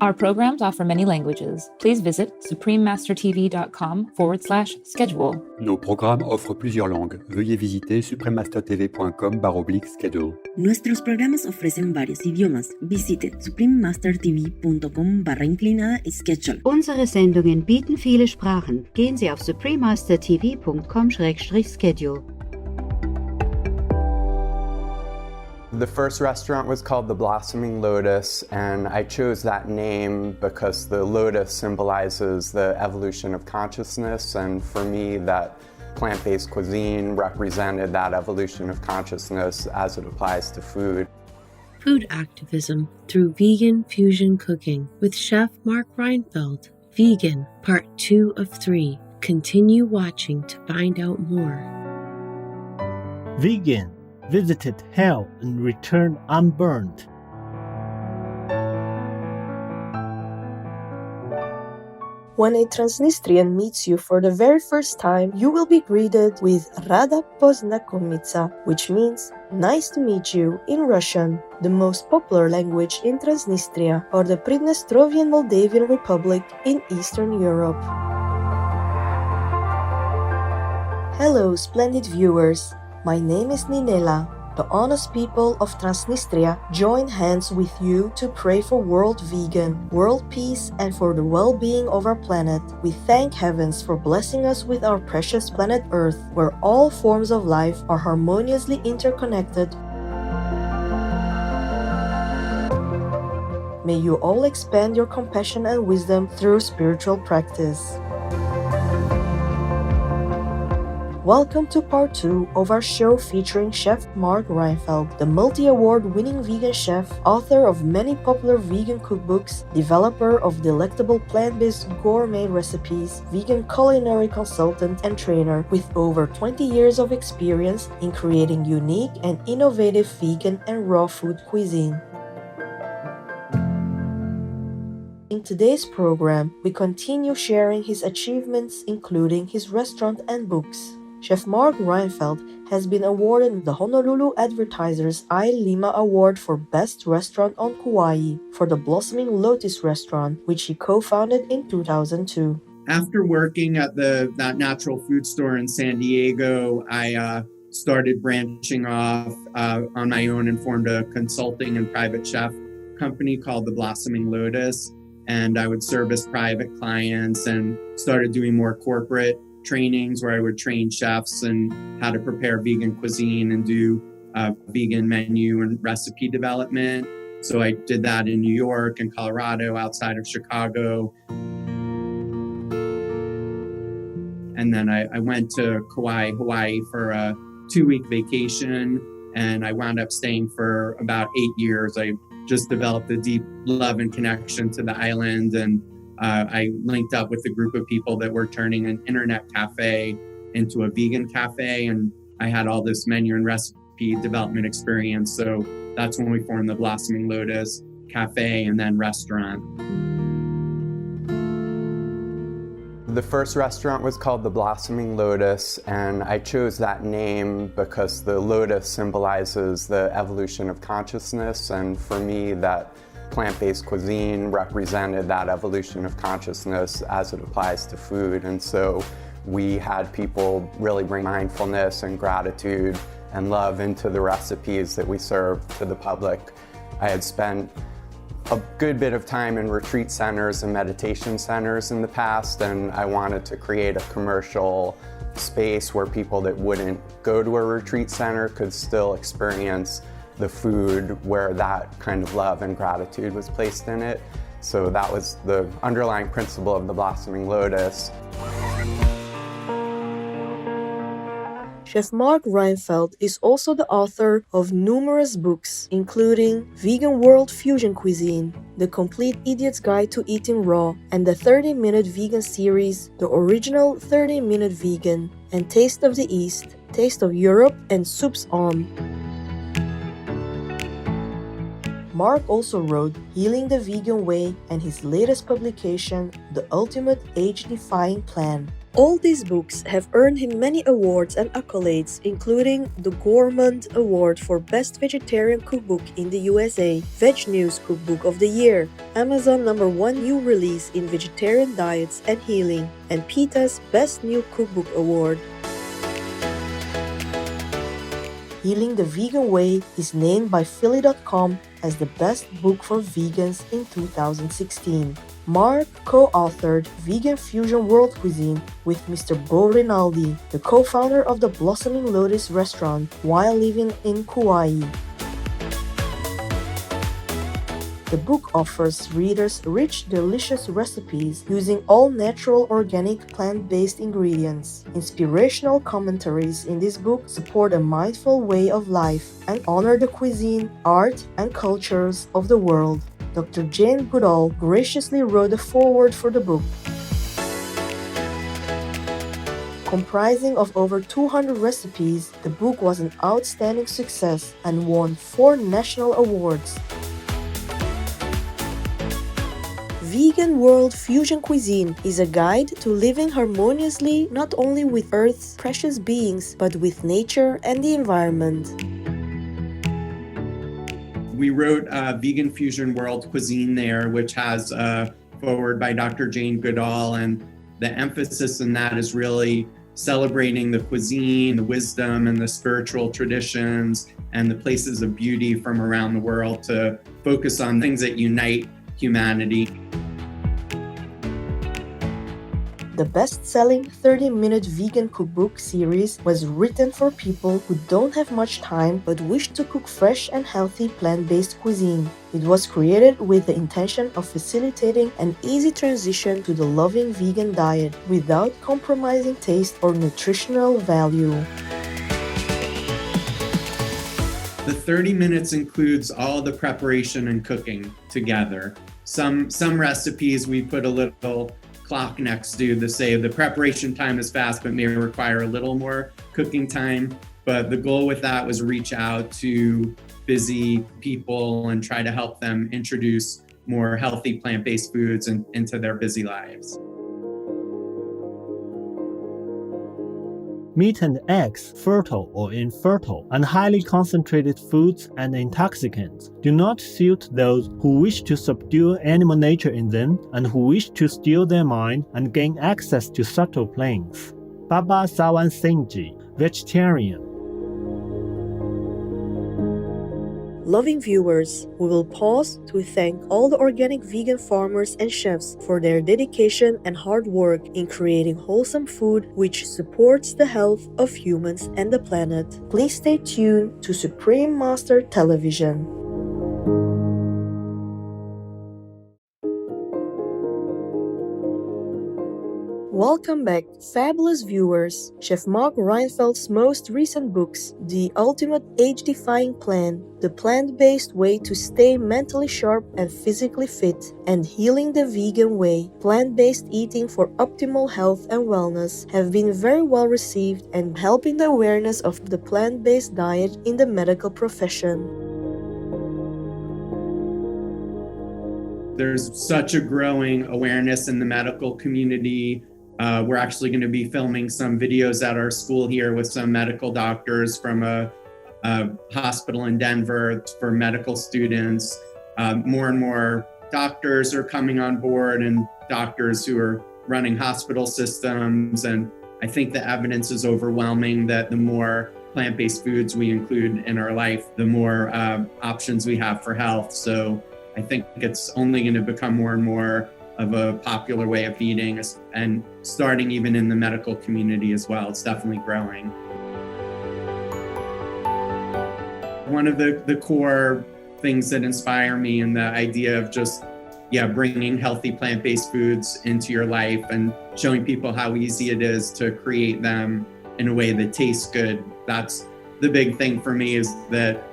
Our programs offer many languages. Please visit suprememastertv.com/schedule. Nos programmes offrent plusieurs langues. Veuillez visiter suprememastertv.com/schedule. Nuestros programas ofrecen varios idiomas. Visite suprememastertv.com/schedule. Unsere Sendungen bieten viele Sprachen. Gehen Sie auf suprememastertv.com/schedule. The first restaurant was called the Blossoming Lotus, and I chose that name because the lotus symbolizes the evolution of consciousness, and for me that plant-based cuisine represented that evolution of consciousness as it applies to food. Food activism through vegan fusion cooking with Chef Mark Reinfeld. Vegan, Part 2 of 3. Continue watching to find out more. Vegan visited hell and returned unburned. When a Transnistrian meets you for the very first time, you will be greeted with Rada Poznakomica, which means nice to meet you in Russian, the most popular language in Transnistria or the Pridnestrovian Moldavian Republic in Eastern Europe. Hello, splendid viewers. My name is Ninela. The honest people of Transnistria join hands with you to pray for world vegan, world peace, and for the well-being of our planet. We thank heavens for blessing us with our precious planet Earth, where all forms of life are harmoniously interconnected. May you all expand your compassion and wisdom through spiritual practice. Welcome to part 2 of our show featuring Chef Mark Reinfeld, the multi-award-winning vegan chef, author of many popular vegan cookbooks, developer of delectable plant-based gourmet recipes, vegan culinary consultant and trainer with over 20 years of experience in creating unique and innovative vegan and raw food cuisine. In today's program, we continue sharing his achievements, including his restaurant and books. Chef Mark Reinfeld has been awarded the Honolulu Advertiser's I Lima Award for Best Restaurant on Kauai for the Blossoming Lotus restaurant, which he co-founded in 2002. After working at that natural food store in San Diego, I started branching off on my own and formed a consulting and private chef company called the Blossoming Lotus. And I would service private clients and started doing more corporate trainings where I would train chefs and how to prepare vegan cuisine and do vegan menu and recipe development. So I did that in New York and Colorado, outside of Chicago. And then I went to Kauai, Hawaii for a 2-week vacation, and I wound up staying for about 8 years. I just developed a deep love and connection to the island, and I linked up with a group of people that were turning an internet cafe into a vegan cafe, and I had all this menu and recipe development experience. So that's when we formed the Blossoming Lotus Cafe and then restaurant. The first restaurant was called the Blossoming Lotus, and I chose that name because the lotus symbolizes the evolution of consciousness, and for me that plant-based cuisine represented that evolution of consciousness as it applies to food. And so we had people really bring mindfulness and gratitude and love into the recipes that we served to the public. I had spent a good bit of time in retreat centers and meditation centers in the past, and I wanted to create a commercial space where people that wouldn't go to a retreat center could still experience the food where that kind of love and gratitude was placed in it. So that was the underlying principle of the Blossoming Lotus. Chef Mark Reinfeld is also the author of numerous books, including Vegan World Fusion Cuisine, The Complete Idiot's Guide to Eating Raw, and the 30-minute vegan series, The Original 30-Minute Vegan, and Taste of the East, Taste of Europe, and Soups On. Mark also wrote Healing the Vegan Way and his latest publication, The Ultimate Age-Defying Plan. All these books have earned him many awards and accolades, including the Gourmand Award for Best Vegetarian Cookbook in the USA, Veg News Cookbook of the Year, Amazon #1 new release in vegetarian diets and healing, and PETA's Best New Cookbook Award. Healing the Vegan Way is named by Philly.com as the best book for vegans in 2016. Mark co-authored Vegan Fusion World Cuisine with Mr. Bo Rinaldi, the co-founder of the Blossoming Lotus restaurant, while living in Kauai. The book offers readers rich, delicious recipes using all natural, organic, plant-based ingredients. Inspirational commentaries in this book support a mindful way of life and honor the cuisine, art, and cultures of the world. Dr. Jane Goodall graciously wrote a foreword for the book. Comprising of over 200 recipes, the book was an outstanding success and won 4 national awards. Vegan World Fusion Cuisine is a guide to living harmoniously not only with Earth's precious beings, but with nature and the environment. We wrote Vegan Fusion World Cuisine there, which has a foreword by Dr. Jane Goodall, and the emphasis in that is really celebrating the cuisine, the wisdom, and the spiritual traditions, and the places of beauty from around the world to focus on things that unite humanity. The best-selling 30-minute vegan cookbook series was written for people who don't have much time but wish to cook fresh and healthy plant-based cuisine. It was created with the intention of facilitating an easy transition to the loving vegan diet without compromising taste or nutritional value. The 30 minutes includes all the preparation and cooking together. Some recipes we put a little clock next to say the preparation time is fast but may require a little more cooking time. But the goal with that was reach out to busy people and try to help them introduce more healthy plant-based foods into their busy lives. Meat and eggs, fertile or infertile, and highly concentrated foods and intoxicants do not suit those who wish to subdue animal nature in them and who wish to still their mind and gain access to subtle planes. Baba Sawan Singhji, vegetarian. Loving viewers, we will pause to thank all the organic vegan farmers and chefs for their dedication and hard work in creating wholesome food which supports the health of humans and the planet. Please stay tuned to Supreme Master Television. Welcome back, fabulous viewers. Chef Mark Reinfeld's most recent books, The Ultimate Age-Defying Plan, The Plant-Based Way to Stay Mentally Sharp and Physically Fit, and Healing the Vegan Way, Plant-Based Eating for Optimal Health and Wellness, have been very well received and helping the awareness of the plant-based diet in the medical profession. There's such a growing awareness in the medical community. We're actually going to be filming some videos at our school here with some medical doctors from a hospital in Denver for medical students. More and more doctors are coming on board and doctors who are running hospital systems. And I think the evidence is overwhelming that the more plant-based foods we include in our life, the more options we have for health. So I think it's only going to become more and more of a popular way of eating, and starting even in the medical community as well. It's definitely growing. One of the core things that inspire me in the idea of just, bringing healthy plant-based foods into your life and showing people how easy it is to create them in a way that tastes good. That's the big thing for me, is that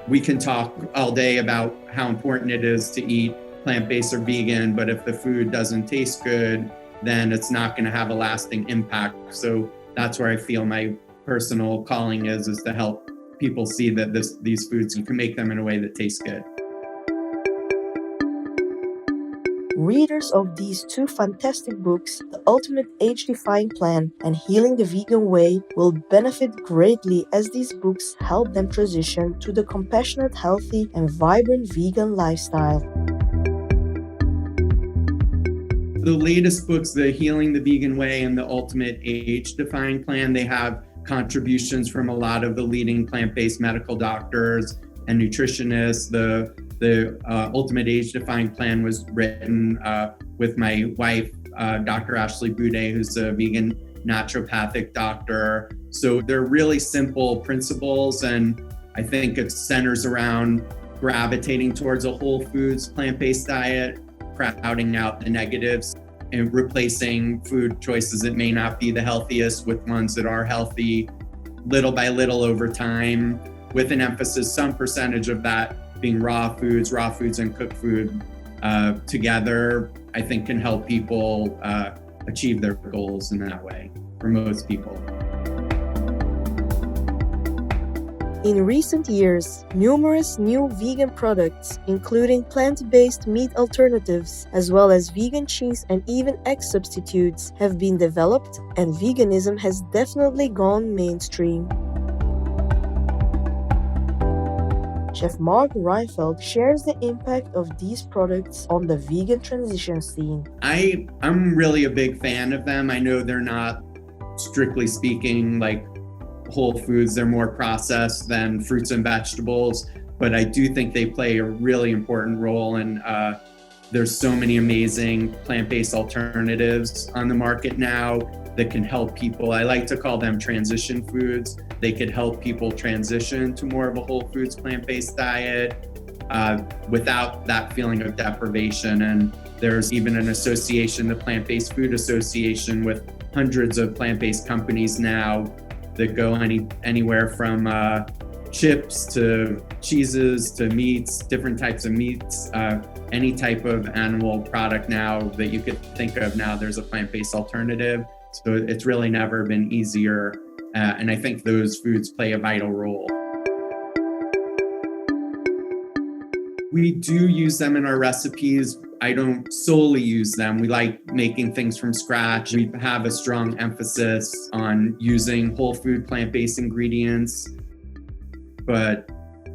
we can talk all day about how important it is to eat plant-based or vegan, but if the food doesn't taste good, then it's not going to have a lasting impact. So that's where I feel my personal calling is to help people see that these foods, you can make them in a way that tastes good. Readers of these two fantastic books, The Ultimate Age-Defying Plan and Healing the Vegan Way, will benefit greatly as these books help them transition to the compassionate, healthy, and vibrant vegan lifestyle. The latest books, The Healing the Vegan Way and The Ultimate Age-Defying Plan, they have contributions from a lot of the leading plant-based medical doctors and nutritionists. The Ultimate Age-Defying Plan was written with my wife, Dr. Ashley Boudet, who's a vegan naturopathic doctor. So they're really simple principles, and I think it centers around gravitating towards a whole foods, plant-based diet, crowding out the negatives, and replacing food choices that may not be the healthiest with ones that are healthy, little by little over time, with an emphasis, some percentage of that being raw foods and cooked food together, I think can help people achieve their goals in that way, for most people. In recent years, numerous new vegan products, including plant-based meat alternatives, as well as vegan cheese and even egg substitutes, have been developed, and veganism has definitely gone mainstream. Chef Mark Reinfeld shares the impact of these products on the vegan transition scene. I'm really a big fan of them. I know they're not, strictly speaking, like whole foods. They're more processed than fruits and vegetables, but I do think they play a really important role, and there's so many amazing plant-based alternatives on the market now that can help people. I like to call them transition foods. They could help people transition to more of a whole foods plant-based diet without that feeling of deprivation. And there's even an association, the Plant-Based Food Association, with hundreds of plant-based companies now that go anywhere from chips to cheeses to meats, different types of meats, any type of animal product now that you could think of. Now there's a plant-based alternative. So it's really never been easier. And I think those foods play a vital role. We do use them in our recipes. I don't solely use them. We like making things from scratch. We have a strong emphasis on using whole food plant-based ingredients, but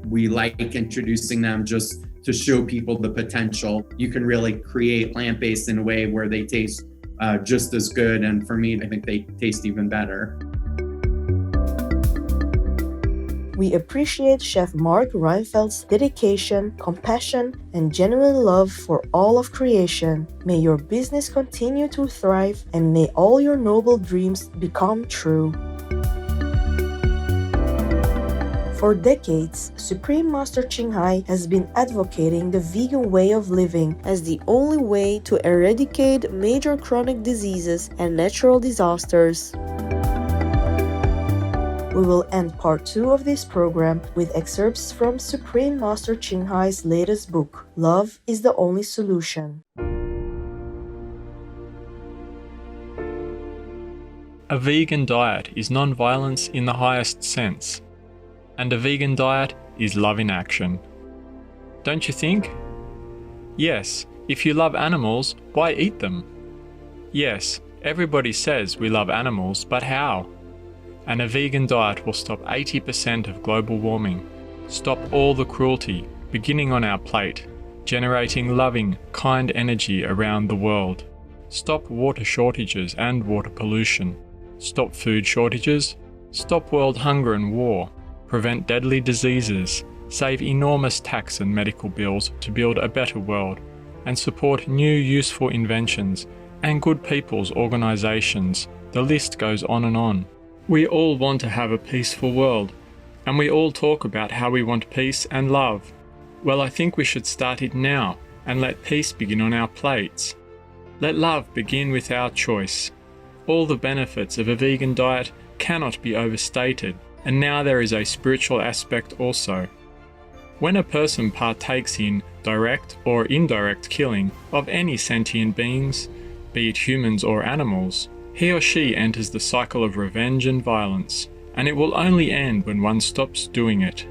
we like introducing them just to show people the potential. You can really create plant-based in a way where they taste just as good. And for me, I think they taste even better. We appreciate Chef Mark Reinfeld's dedication, compassion, and genuine love for all of creation. May your business continue to thrive, and may all your noble dreams become true. For decades, Supreme Master Ching Hai has been advocating the vegan way of living as the only way to eradicate major chronic diseases and natural disasters. We will end part 2 of this program with excerpts from Supreme Master Ching Hai's latest book, Love is the Only Solution. A vegan diet is non-violence in the highest sense, and a vegan diet is love in action. Don't you think? Yes, if you love animals, why eat them? Yes, everybody says we love animals, but how? And a vegan diet will stop 80% of global warming, stop all the cruelty beginning on our plate, generating loving, kind energy around the world, stop water shortages and water pollution, stop food shortages, stop world hunger and war, prevent deadly diseases, save enormous tax and medical bills to build a better world, and support new useful inventions and good people's organisations. The list goes on and on. We all want to have a peaceful world, and we all talk about how we want peace and love. Well, I think we should start it now and let peace begin on our plates. Let love begin with our choice. All the benefits of a vegan diet cannot be overstated, and now there is a spiritual aspect also. When a person partakes in direct or indirect killing of any sentient beings, be it humans or animals, he or she enters the cycle of revenge and violence, and it will only end when one stops doing it.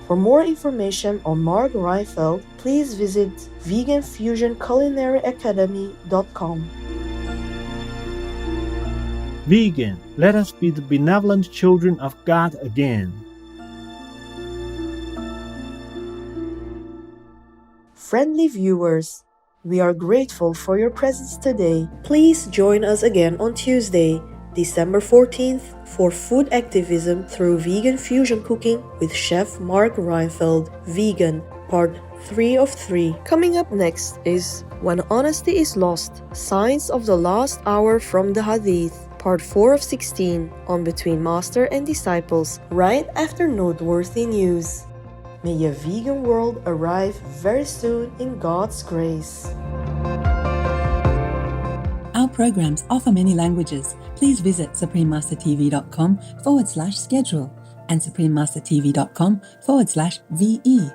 For more information on Mark Reinfeld, please visit veganfusionculinaryacademy.com. Vegan, let us be the benevolent children of God again. Friendly viewers, we are grateful for your presence today. Please join us again on Tuesday, December 14th for Food Activism through Vegan Fusion Cooking with Chef Mark Reinfeld, Vegan, Part 3 of 3. Coming up next is When Honesty is Lost, Signs of the Last Hour from the Hadith, Part 4 of 16 on Between Master and Disciples, right after Noteworthy News. May a vegan world arrive very soon in God's grace. Our programs offer many languages. Please visit suprememastertv.com/schedule and suprememastertv.com/VE.